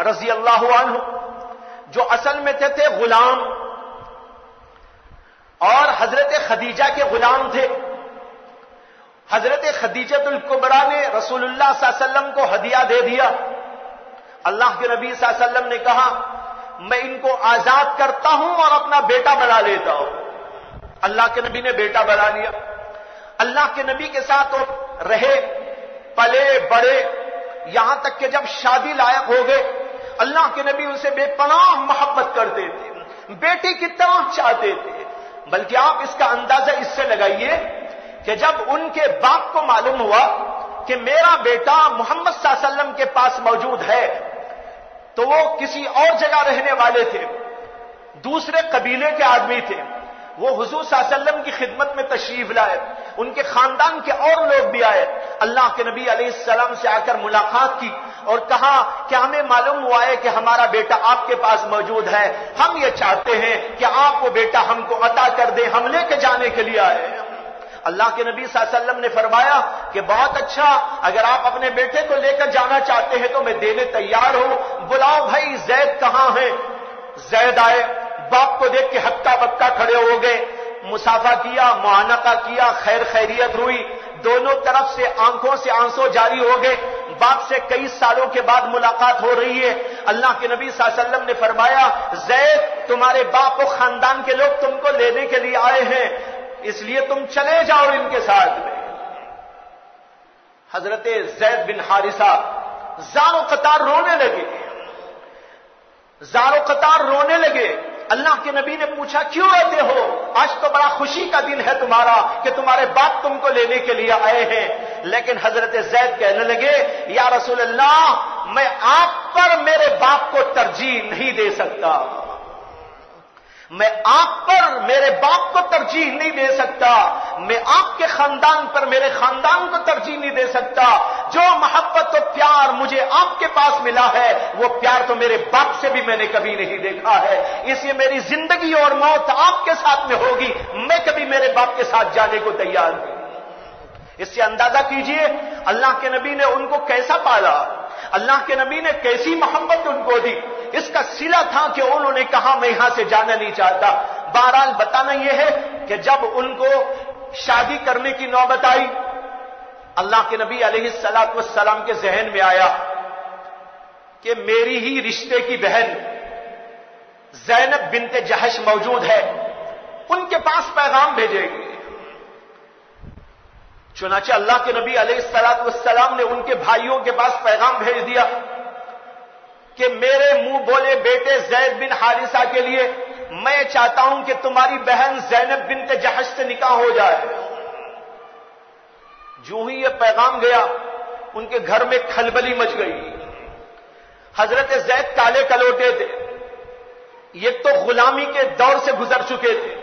رضی اللہ عنہ، جو اصل میں تھے غلام اور حضرت خدیجہ کے غلام تھے. حضرت خدیجۃ الکبریٰ نے رسول اللہ صلی اللہ علیہ وسلم کو ہدیہ دے دیا. اللہ کے نبی صلی اللہ علیہ وسلم نے کہا میں ان کو آزاد کرتا ہوں اور اپنا بیٹا بنا لیتا ہوں. اللہ کے نبی نے بیٹا بنا لیا. اللہ کے نبی کے ساتھ وہ رہے، پلے بڑے، یہاں تک کہ جب شادی لائق ہو گئے اللہ کے نبی ان سے بے پناہ محبت کرتے تھے، بیٹے کی طرح چاہتے تھے. بلکہ آپ اس کا اندازہ اس سے لگائیے کہ جب ان کے باپ کو معلوم ہوا کہ میرا بیٹا محمد صلی اللہ علیہ وسلم کے پاس موجود ہے، تو وہ کسی اور جگہ رہنے والے تھے، دوسرے قبیلے کے آدمی تھے. وہ حضور صلی اللہ علیہ وسلم کی خدمت میں تشریف لائے، ان کے خاندان کے اور لوگ بھی آئے. اللہ کے نبی علیہ السلام سے آ کر ملاقات کی اور کہا کہ ہمیں معلوم ہوا ہے کہ ہمارا بیٹا آپ کے پاس موجود ہے، ہم یہ چاہتے ہیں کہ آپ وہ بیٹا ہم کو عطا کر دیں، ہم لے کے جانے کے لیے آئے. اللہ کے نبی صلی اللہ علیہ وسلم نے فرمایا کہ بہت اچھا، اگر آپ اپنے بیٹے کو لے کر جانا چاہتے ہیں تو میں دینے تیار ہوں. بلاؤ بھائی زید کہاں ہے؟ زید آئے، باپ کو دیکھ کے ہکا بکا کھڑے ہو گئے، مصافحہ کیا، معانقہ کیا، خیر خیریت ہوئی، دونوں طرف سے آنکھوں سے آنسو جاری ہو گئے. باپ سے کئی سالوں کے بعد ملاقات ہو رہی ہے. اللہ کے نبی صلی اللہ علیہ وسلم نے فرمایا زید تمہارے باپ و خاندان کے لوگ تم کو لینے کے لیے آئے ہیں، اس لیے تم چلے جاؤ ان کے ساتھ میں. حضرت زید بن حارثہ زار و قطار رونے لگے. زار و قطار رونے لگے. اللہ کے نبی نے پوچھا کیوں روتے ہو؟ آج تو بڑا خوشی کا دن ہے تمہارا کہ تمہارے باپ تم کو لینے کے لیے آئے ہیں. لیکن حضرت زید کہنے لگے یا رسول اللہ میں آپ پر میرے باپ کو ترجیح نہیں دے سکتا، میں آپ پر میرے باپ کو ترجیح نہیں دے سکتا، میں آپ کے خاندان پر میرے خاندان کو ترجیح نہیں دے سکتا. جو محبت و پیار مجھے آپ کے پاس ملا ہے وہ پیار تو میرے باپ سے بھی میں نے کبھی نہیں دیکھا ہے. اس لیے میری زندگی اور موت آپ کے ساتھ میں ہوگی، میں کبھی میرے باپ کے ساتھ جانے کو تیار نہیں. اس سے اندازہ کیجئے اللہ کے نبی نے ان کو کیسا پالا، اللہ کے نبی نے کیسی محبت ان کو دی. اس کا صلہ تھا کہ انہوں نے کہا میں یہاں سے جانا نہیں چاہتا. بہرحال بتانا یہ ہے کہ جب ان کو شادی کرنے کی نوبت آئی، اللہ کے نبی علیہ الصلوۃ والسلام کے ذہن میں آیا کہ میری ہی رشتے کی بہن زینب بنت جہش موجود ہے، ان کے پاس پیغام بھیجے گی. چنانچہ اللہ کے نبی علیہ الصلوۃ والسلام نے ان کے بھائیوں کے پاس پیغام بھیج دیا کہ میرے منہ بولے بیٹے زید بن حارثہ کے لیے میں چاہتا ہوں کہ تمہاری بہن زینب بنت جہش سے نکاح ہو جائے. جو ہی یہ پیغام گیا ان کے گھر میں کھلبلی مچ گئی. حضرت زید کالے کلوٹے تھے، یہ تو غلامی کے دور سے گزر چکے تھے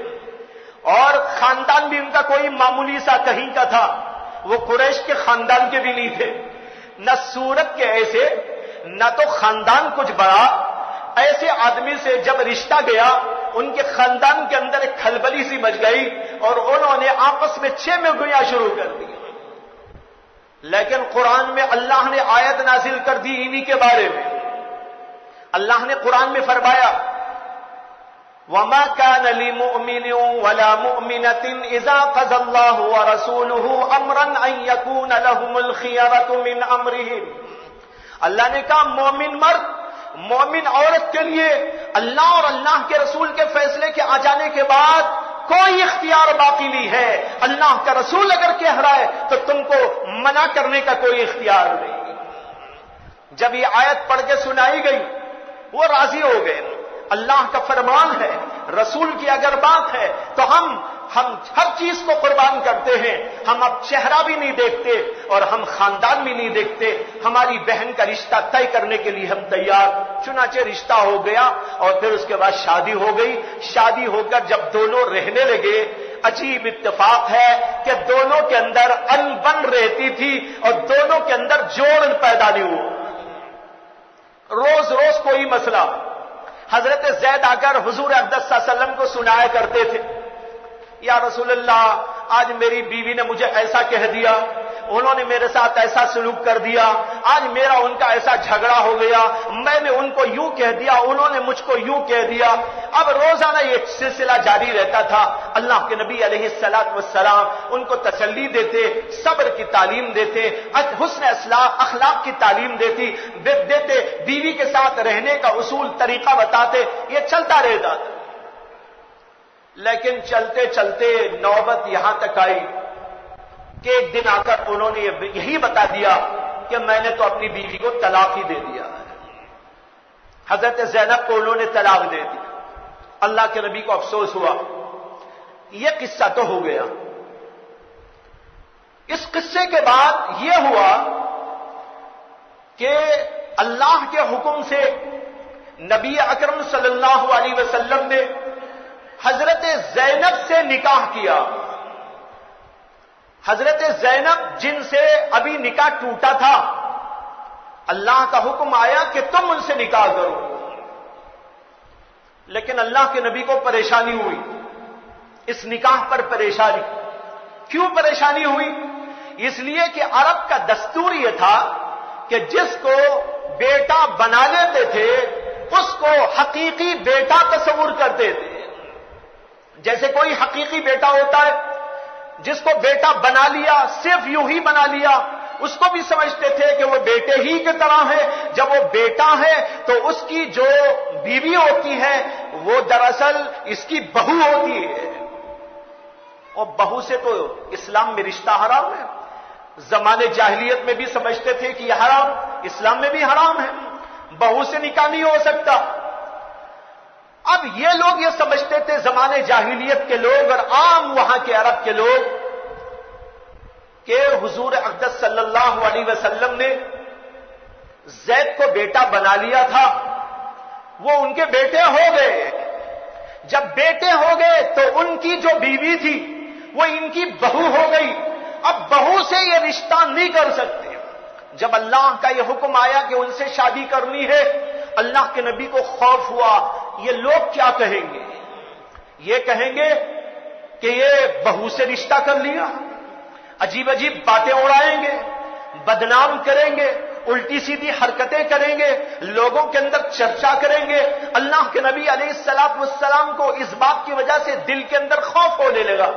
اور خاندان بھی ان کا کوئی معمولی سا کہیں کا تھا، وہ قریش کے خاندان کے بھی نہیں تھے، نہ صورت کے ایسے نہ تو خاندان کچھ بڑا. ایسے آدمی سے جب رشتہ گیا ان کے خاندان کے اندر ایک کھلبلی سی مچ گئی اور انہوں نے آپس میں چھ میں گویا شروع کر دی. لیکن قرآن میں اللہ نے آیت نازل کر دی انہی کے بارے میں. اللہ نے قرآن میں فرمایا وَمَا كَانَ لِمُؤْمِنٍ وَلَا مُؤْمِنَةٍ إِذَا قَضَى اللَّهُ وَرَسُولُهُ أَمْرًا أَن يَكُونَ لَهُمُ الْخِيَرَةُ مِنْ أَمْرِهِمْ. اللہ نے کہا مومن مرد مومن عورت کے لیے اللہ اور اللہ کے رسول کے فیصلے کے آ جانے کے بعد کوئی اختیار باقی نہیں ہے. اللہ کا رسول اگر کہہ رہا ہے تو تم کو منع کرنے کا کوئی اختیار نہیں. جب یہ آیت پڑھ کے سنائی گئی وہ راضی ہو گئے. اللہ کا فرمان ہے، رسول کی اگر بات ہے تو ہم ہر چیز کو قربان کرتے ہیں. ہم اب چہرہ بھی نہیں دیکھتے اور ہم خاندان بھی نہیں دیکھتے. ہماری بہن کا رشتہ طے کرنے کے لیے ہم تیار. چنانچہ رشتہ ہو گیا اور پھر اس کے بعد شادی ہو گئی. شادی ہو کر جب دونوں رہنے لگے عجیب اتفاق ہے کہ دونوں کے اندر انبن رہتی تھی اور دونوں کے اندر جوڑ پیدا نہیں ہوا. روز روز کوئی مسئلہ. حضرت زید آ کر حضور اقدس صلی اللہ علیہ وسلم کو سنایا کرتے تھے یا رسول اللہ آج میری بیوی نے مجھے ایسا کہہ دیا، انہوں نے میرے ساتھ ایسا سلوک کر دیا، آج میرا ان کا ایسا جھگڑا ہو گیا، میں نے ان کو یوں کہہ دیا، انہوں نے مجھ کو یوں کہہ دیا. اب روزانہ یہ سلسلہ جاری رہتا تھا. اللہ کے نبی علیہ الصلوۃ والسلام ان کو تسلی دیتے، صبر کی تعلیم دیتے، حسن اخلاق کی تعلیم دیتے، بیوی کے ساتھ رہنے کا اصول طریقہ بتاتے. یہ چلتا رہتا. لیکن چلتے چلتے نوبت یہاں تک آئی کہ ایک دن آ کر انہوں نے یہی بتا دیا کہ میں نے تو اپنی بیوی کو طلاق ہی دے دیا. حضرت زینب کو انہوں نے طلاق دے دی. اللہ کے نبی کو افسوس ہوا. یہ قصہ تو ہو گیا. اس قصے کے بعد یہ ہوا کہ اللہ کے حکم سے نبی اکرم صلی اللہ علیہ وسلم نے حضرت زینب سے نکاح کیا. حضرت زینب جن سے ابھی نکاح ٹوٹا تھا، اللہ کا حکم آیا کہ تم ان سے نکاح کرو. لیکن اللہ کے نبی کو پریشانی ہوئی اس نکاح پر. پریشانی کیوں پریشانی ہوئی؟ اس لیے کہ عرب کا دستور یہ تھا کہ جس کو بیٹا بنا لیتے تھے اس کو حقیقی بیٹا تصور کرتے تھے. جیسے کوئی حقیقی بیٹا ہوتا ہے جس کو بیٹا بنا لیا، صرف یوں ہی بنا لیا، اس کو بھی سمجھتے تھے کہ وہ بیٹے ہی کی طرح ہے. جب وہ بیٹا ہے تو اس کی جو بیوی ہوتی ہے وہ دراصل اس کی بہو ہوتی ہے. اور بہو سے تو اسلام میں رشتہ حرام ہے. زمانے جاہلیت میں بھی سمجھتے تھے کہ یہ حرام، اسلام میں بھی حرام ہے. بہو سے نکاح نہیں ہو سکتا. اب یہ لوگ یہ سمجھتے تھے زمانے جاہلیت کے لوگ اور عام وہاں کے عرب کے لوگ کہ حضور اقدس صلی اللہ علیہ وسلم نے زید کو بیٹا بنا لیا تھا، وہ ان کے بیٹے ہو گئے۔ جب بیٹے ہو گئے تو ان کی جو بیوی تھی وہ ان کی بہو ہو گئی، اب بہو سے یہ رشتہ نہیں کر سکتے۔ جب اللہ کا یہ حکم آیا کہ ان سے شادی کرنی ہے، اللہ کے نبی کو خوف ہوا یہ لوگ کیا کہیں گے، یہ کہیں گے کہ یہ بہو سے رشتہ کر لیا، عجیب عجیب باتیں اڑائیں گے، بدنام کریں گے، الٹی سیدھی حرکتیں کریں گے، لوگوں کے اندر چرچا کریں گے۔ اللہ کے نبی علیہ الصلوۃ والسلام کو اس بات کی وجہ سے دل کے اندر خوف ہونے لگا،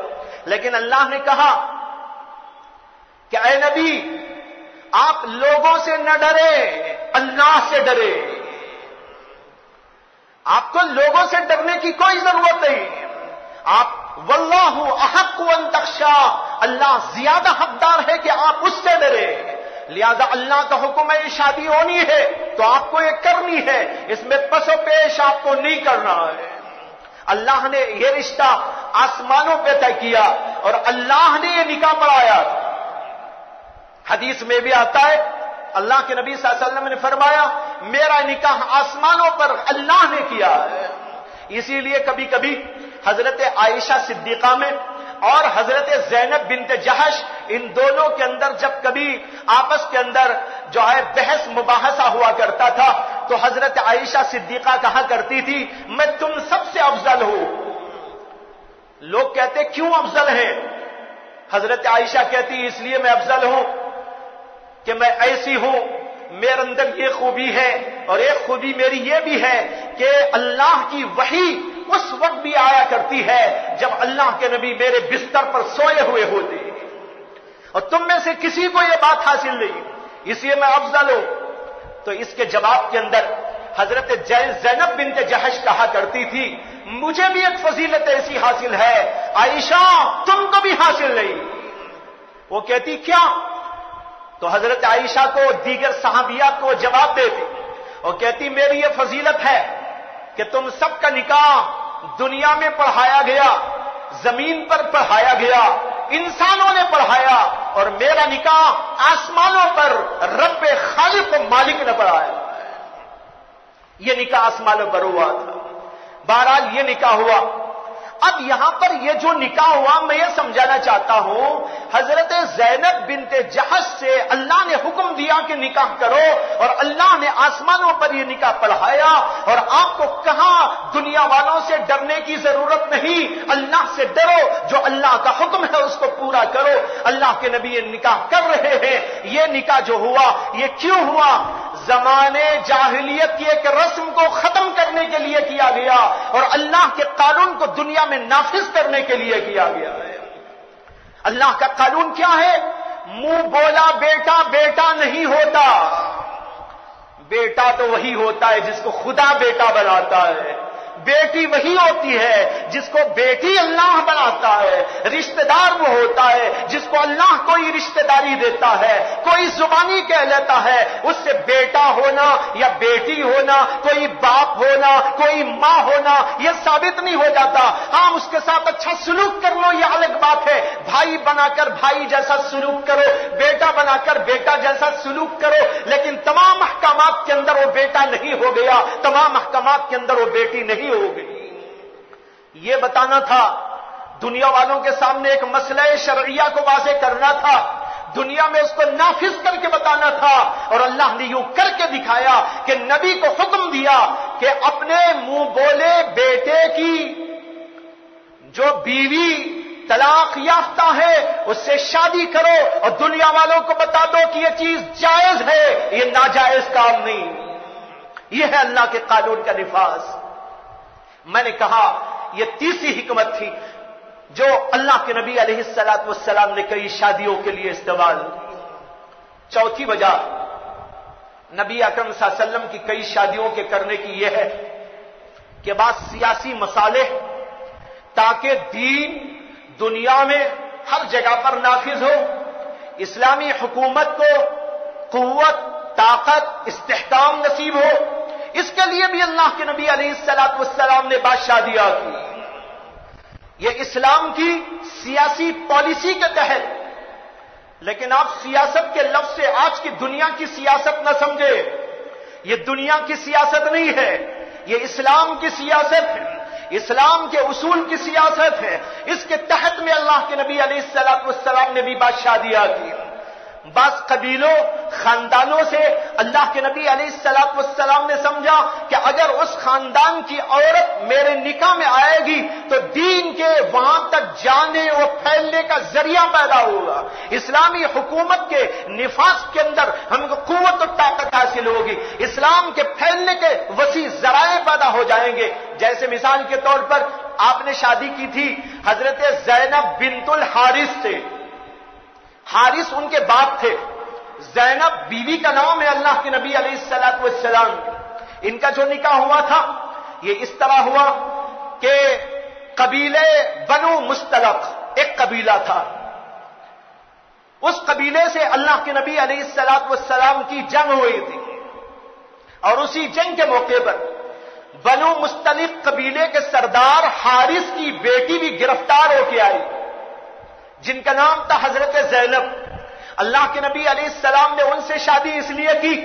لیکن اللہ نے کہا کہ اے نبی آپ لوگوں سے نہ ڈرے، اللہ سے ڈرے۔ آپ کو لوگوں سے ڈرنے کی کوئی ضرورت نہیں، آپ واللہ احق ان تخشا، اللہ زیادہ حقدار ہے کہ آپ اس سے ڈرے۔ لہذا اللہ کا حکم ہے یہ شادی ہونی ہے تو آپ کو یہ کرنی ہے، اس میں پس و پیش آپ کو نہیں کرنا ہے۔ اللہ نے یہ رشتہ آسمانوں پہ طے کیا اور اللہ نے یہ نکاح پڑھایا۔ حدیث میں بھی آتا ہے اللہ کے نبی صلی اللہ علیہ وسلم نے فرمایا میرا نکاح آسمانوں پر اللہ نے کیا ہے۔ اسی لیے کبھی کبھی حضرت عائشہ صدیقہ میں اور حضرت زینب بنت جہش ان دونوں کے اندر جب کبھی آپس کے اندر جو ہے بحث مباحثہ ہوا کرتا تھا تو حضرت عائشہ صدیقہ کہا کرتی تھی میں تم سب سے افضل ہوں۔ لوگ کہتے کیوں افضل ہیں؟ حضرت عائشہ کہتی اس لیے میں افضل ہوں کہ میں ایسی ہوں، میرے اندر یہ خوبی ہے اور ایک خوبی میری یہ بھی ہے کہ اللہ کی وحی اس وقت بھی آیا کرتی ہے جب اللہ کے نبی میرے بستر پر سوئے ہوئے ہوتے اور تم میں سے کسی کو یہ بات حاصل نہیں، اس لیے میں افضل ہوں۔ تو اس کے جواب کے اندر حضرت زینب بنت جہش کہا کرتی تھی مجھے بھی ایک فضیلت ایسی حاصل ہے عائشہ تم کو بھی حاصل نہیں۔ وہ کہتی کیا؟ تو حضرت عائشہ کو دیگر صحابیات کو جواب دیتی اور کہتی میری یہ فضیلت ہے کہ تم سب کا نکاح دنیا میں پڑھایا گیا، زمین پر پڑھایا گیا، انسانوں نے پڑھایا، اور میرا نکاح آسمانوں پر رب خالق و مالک نے پڑھایا۔ یہ نکاح آسمانوں پر ہوا تھا۔ بہرحال یہ نکاح ہوا۔ اب یہاں پر یہ جو نکاح ہوا میں یہ سمجھانا چاہتا ہوں حضرت زینب بنت جہش سے اللہ نے حکم دیا کہ نکاح کرو اور اللہ نے آسمانوں پر یہ نکاح پڑھایا اور آپ کو کہاں دنیا والوں سے ڈرنے کی ضرورت نہیں، اللہ سے ڈرو، جو اللہ کا حکم ہے اس کو پورا کرو۔ اللہ کے نبی یہ نکاح کر رہے ہیں۔ یہ نکاح جو ہوا یہ کیوں ہوا؟ زمانے جاہلیت کی ایک رسم کو ختم کرنے کے لیے کیا گیا اور اللہ کے قانون کو دنیا میں نافذ کرنے کے لیے کیا گیا ہے۔ اللہ کا قانون کیا ہے؟ منہ بولا بیٹا بیٹا نہیں ہوتا، بیٹا تو وہی ہوتا ہے جس کو خدا بیٹا بناتا ہے، بیٹی وہی ہوتی ہے جس کو بیٹی اللہ بناتا ہے، رشتہ دار وہ ہوتا ہے جس کو اللہ کوئی رشتہ داری دیتا ہے، کوئی زبانی کہہ لیتا ہے، اس سے بیٹا ہونا یا بیٹی ہونا، کوئی باپ ہونا، کوئی ماں ہونا یہ ثابت نہیں ہو جاتا۔ ہاں اس کے ساتھ اچھا سلوک کر لو یہ الگ بات ہے، بھائی بنا کر بھائی جیسا سلوک کرو، بیٹا بنا کر بیٹا جیسا سلوک کرو، لیکن تمام احکامات کے اندر وہ بیٹا نہیں ہو گیا، تمام احکامات کے اندر وہ بیٹی نہیں ہو گئی۔ یہ بتانا تھا دنیا والوں کے سامنے، ایک مسئلہ شرعیہ کو واضح کرنا تھا، دنیا میں اس کو نافذ کر کے بتانا تھا، اور اللہ نے یوں کر کے دکھایا کہ نبی کو حکم دیا کہ اپنے منہ بولے بیٹے کی جو بیوی طلاق یافتہ ہے اس سے شادی کرو اور دنیا والوں کو بتا دو کہ یہ چیز جائز ہے، یہ ناجائز کام نہیں۔ یہ ہے اللہ کے قانون کا نفاذ۔ میں نے کہا یہ تیسری حکمت تھی جو اللہ کے نبی علیہ الصلوۃ والسلام نے کئی شادیوں کے لیے استعمال کی۔ چوتھی وجہ نبی اکرم صلی اللہ علیہ وسلم کی کئی شادیوں کے کرنے کی یہ ہے کہ بعض سیاسی مصالح تاکہ دین دنیا میں ہر جگہ پر نافذ ہو، اسلامی حکومت کو قوت، طاقت، استحکام نصیب ہو، اس کے لیے بھی اللہ کے نبی علیہ الصلوۃ والسلام نے بادشاہیاں کی. یہ اسلام کی سیاسی پالیسی کے تحت. لیکن آپ سیاست کے لفظ سے آج کی دنیا کی سیاست نہ سمجھے. یہ دنیا کی سیاست نہیں ہے، یہ اسلام کی سیاست ہے، اسلام کے اصول کی سیاست ہے. اس کے تحت میں اللہ کے نبی علیہ الصلوۃ والسلام نے بھی بادشاہیاں کی. بعض قبیلوں خاندانوں سے اللہ کے نبی علیہ الصلوۃ والسلام نے سمجھا کہ اگر اس خاندان کی عورت میرے نکاح میں آئے گی تو دین کے وہاں تک جانے اور پھیلنے کا ذریعہ پیدا ہوگا، اسلامی حکومت کے نفاذ کے اندر ہم کو قوت و طاقت حاصل ہوگی، اسلام کے پھیلنے کے وسیع ذرائع پیدا ہو جائیں گے. جیسے مثال کے طور پر آپ نے شادی کی تھی حضرت زینب بنت الحارث سے. حارث ان کے باپ تھے، زینب بیوی کا نام ہے اللہ کے نبی علیہ الصلوۃ والسلام. ان کا جو نکاح ہوا تھا یہ اس طرح ہوا کہ قبیلے بنو مستلق ایک قبیلہ تھا، اس قبیلے سے اللہ کے نبی علیہ الصلوۃ والسلام کی جنگ ہوئی تھی. اور اسی جنگ کے موقع پر بنو مستلق قبیلے کے سردار حارث کی بیٹی بھی گرفتار ہو کے آئی جن کا نام تھا حضرت زینب. اللہ کے نبی علیہ السلام نے ان سے شادی اس لیے کی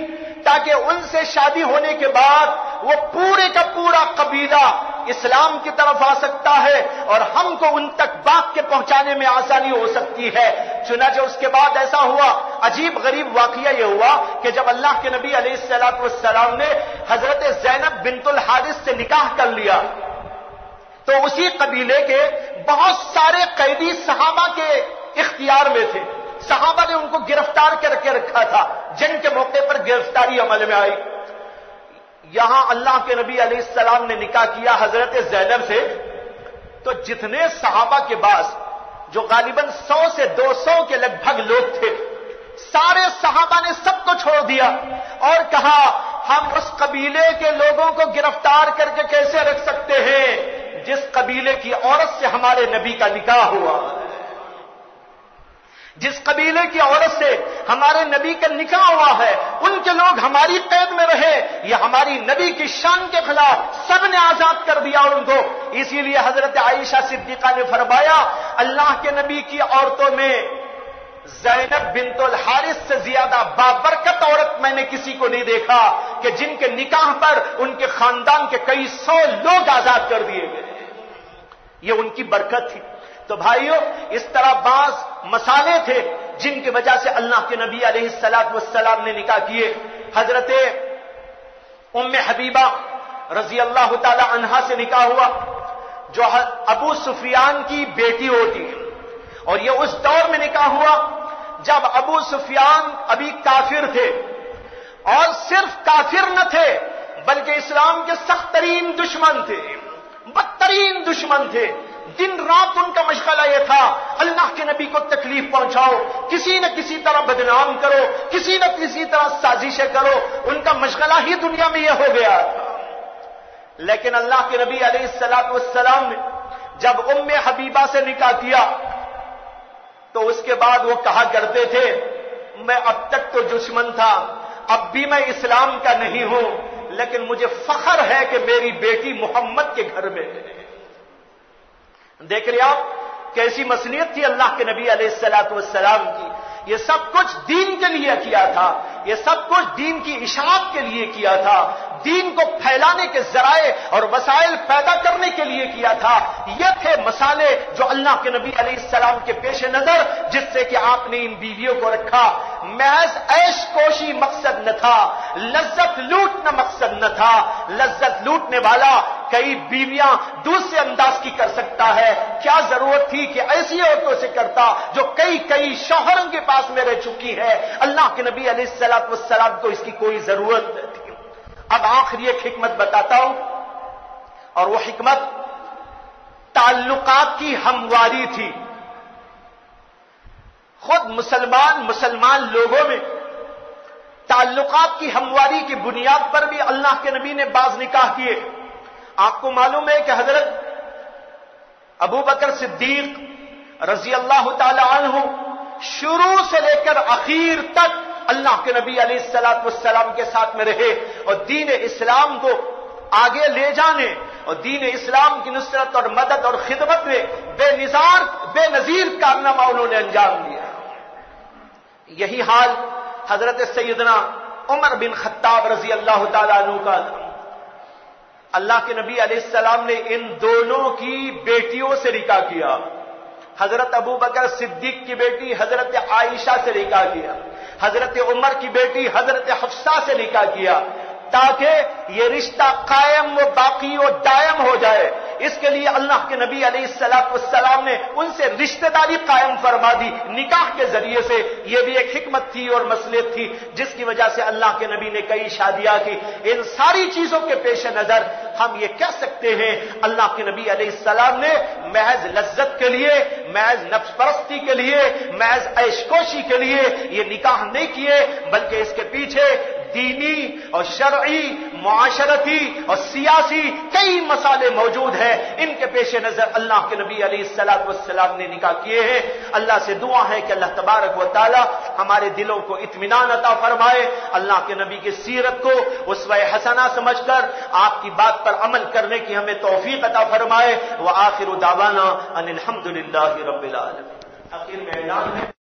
تاکہ ان سے شادی ہونے کے بعد وہ پورے کا پورا قبیلہ اسلام کی طرف آ سکتا ہے اور ہم کو ان تک بات کے پہنچانے میں آسانی ہو سکتی ہے. چنانچہ اس کے بعد ایسا ہوا، عجیب غریب واقعہ یہ ہوا کہ جب اللہ کے نبی علیہ الصلوۃ والسلام نے حضرت زینب بنت الحارث سے نکاح کر لیا تو اسی قبیلے کے بہت سارے قیدی صحابہ کے اختیار میں تھے. صحابہ نے ان کو گرفتار کر کے رکھا تھا، جنگ کے موقع پر گرفتاری عمل میں آئی. یہاں اللہ کے نبی علیہ السلام نے نکاح کیا حضرت زینب سے تو جتنے صحابہ کے پاس جو غالباً 100 سے 200 کے لگ بھگ لوگ تھے، سارے صحابہ نے سب کو چھوڑ دیا اور کہا ہم اس قبیلے کے لوگوں کو گرفتار کر کے کیسے رکھ سکتے ہیں جس قبیلے کی عورت سے ہمارے نبی کا نکاح ہوا، جس قبیلے کی عورت سے ہمارے نبی کا نکاح ہوا ہے، ان کے لوگ ہماری قید میں رہے، یہ ہماری نبی کی شان کے خلاف. سب نے آزاد کر دیا ان کو. اسی لیے حضرت عائشہ صدیقہ نے فرمایا اللہ کے نبی کی عورتوں میں زینب بنت الحارث سے زیادہ بابرکت عورت میں نے کسی کو نہیں دیکھا کہ جن کے نکاح پر ان کے خاندان کے کئی 100 لوگ آزاد کر دیے گئے. یہ ان کی برکت تھی. تو بھائیو، اس طرح بعض مسالے تھے جن کی وجہ سے اللہ کے نبی علیہ الصلوۃ والسلام نے نکاح کیے. حضرت ام حبیبہ رضی اللہ تعالی عنہا سے نکاح ہوا جو ابو سفیان کی بیٹی ہوتی ہے، اور یہ اس دور میں نکاح ہوا جب ابو سفیان ابھی کافر تھے، اور صرف کافر نہ تھے بلکہ اسلام کے سخت ترین دشمن تھے، بدترین دشمن تھے. دن رات ان کا مشغلہ یہ تھا اللہ کے نبی کو تکلیف پہنچاؤ، کسی نہ کسی طرح بدنام کرو، کسی نہ کسی طرح سازشیں کرو. ان کا مشغلہ ہی دنیا میں یہ ہو گیا تھا. لیکن اللہ کے نبی علیہ الصلوۃ والسلام نے جب ام حبیبہ سے نکاح کیا تو اس کے بعد وہ کہا کرتے تھے میں اب تک تو دشمن تھا، اب بھی میں اسلام کا نہیں ہوں، لیکن مجھے فخر ہے کہ میری بیٹی محمد کے گھر میں ہے. دیکھ رہے آپ کیسی مصلحت تھی اللہ کے نبی علیہ الصلوۃ والسلام کی. یہ سب کچھ دین کے لیے کیا تھا، یہ سب کچھ دین کی اشاعت کے لیے کیا تھا، دین کو پھیلانے کے ذرائع اور وسائل پیدا کرنے کے لیے کیا تھا. یہ تھے مسالے جو اللہ کے نبی علیہ السلام کے پیش نظر جس سے کہ آپ نے ان بیویوں کو رکھا. محض عیش کوشی مقصد نہ تھا، لذت لوٹنا مقصد نہ تھا. لذت لوٹنے والا کئی بیویاں دوسرے انداز کی کر سکتا ہے، کیا ضرورت تھی کہ ایسی عورتوں سے کرتا جو کئی شوہروں کے پاس میں رہ چکی ہے. اللہ کے نبی علیہ الصلوۃ والسلام کو اس کی کوئی ضرورت نہ تھی. اب آخری ایک حکمت بتاتا ہوں، اور وہ حکمت تعلقات کی ہمواری تھی. خود مسلمان لوگوں میں تعلقات کی ہمواری کی بنیاد پر بھی اللہ کے نبی نے بعض نکاح کیے. آپ کو معلوم ہے کہ حضرت ابو بکر صدیق رضی اللہ تعالی عنہ شروع سے لے کر اخیر تک اللہ کے نبی علیہ الصلوۃ والسلام کے ساتھ میں رہے اور دین اسلام کو آگے لے جانے اور دین اسلام کی نصرت اور مدد اور خدمت میں بے نظیر کارنامہ انہوں نے انجام دیا. یہی حال حضرت سیدنا عمر بن خطاب رضی اللہ تعالیٰ عنہ کا. اللہ کے نبی علیہ السلام نے ان دونوں کی بیٹیوں سے نکاح کیا. حضرت ابو بکر صدیق کی بیٹی حضرت عائشہ سے نکاح کیا, حضرت عمر کی بیٹی حضرت حفصہ سے نکاح کیا, تاکہ یہ رشتہ قائم و باقی و دائم ہو جائے. اس کے لیے اللہ کے نبی علیہ الصلوۃ والسلام نے ان سے رشتہ داری قائم فرما دی نکاح کے ذریعے سے. یہ بھی ایک حکمت تھی اور مصلحت تھی جس کی وجہ سے اللہ کے نبی نے کئی شادیاں کی. ان ساری چیزوں کے پیش نظر ہم یہ کہہ سکتے ہیں اللہ کے نبی علیہ السلام نے محض لذت کے لیے, محض نفس پرستی کے لیے, محض عیش کوشی کے لیے یہ نکاح نہیں کیے, بلکہ اس کے پیچھے دینی اور شرعی, معاشرتی اور سیاسی کئی مسائل موجود ہیں. ان کے پیش نظر اللہ کے نبی علیہ الصلوۃ والسلام نے نکاح کیے ہیں. اللہ سے دعا ہے کہ اللہ تبارک و تعالی ہمارے دلوں کو اطمینان عطا فرمائے, اللہ کے نبی کی سیرت کو اسوہ حسنہ سمجھ کر آپ کی بات پر عمل کرنے کی ہمیں توفیق عطا فرمائے. وآخر دعوانا ان الحمد للہ رب العالمین. آخر میں اعلان ہے